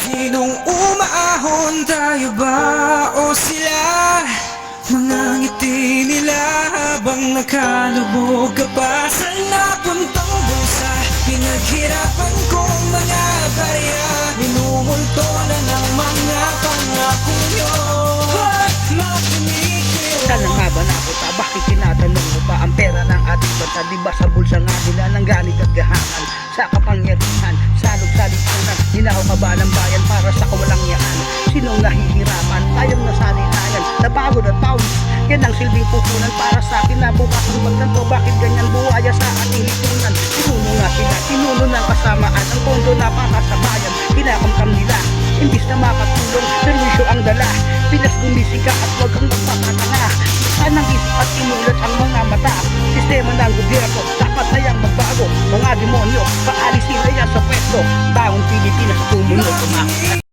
Sinong umaahon, tayo ba o sila? Mga ngiti nila habang nakalubog ka pa sa napuntang bulsa. Pinaghirapan kong mga barya, minumulto na ng mga pangako nyo. At makinig Saan ang haba na kita? Bakit tinatanong mo pa ang pera ng ating bansa? Diba sa bulsa nga nila ng galit at gahangan? Sa kapangyarihan, salog-salipunan, ninaw ka ba ng bayan para sa kawalang yaan? Sinong nahihirapan? Tayong nasalinayan, napagod at pawis. Yan ang silbing pupunan para sa akin na bukas ng magkanto. Bakit ganyan buhaya sa ating lipunan? Pinuno nga sila, pinuno ng kasamaan. Ang pondo na para sa bayan, kinakamkam nila. Imbis na makatulong, servisyo ang dala. Pinas bumisika at huwag kang magpapatanga. Sanang isip at inulat ang mga mata. Sistema ng gobyerno, dapat hayang magbago. Mga demonyo, paalisin na yan sa pwesto. Taong Pilipinas, tumunod, tumakot.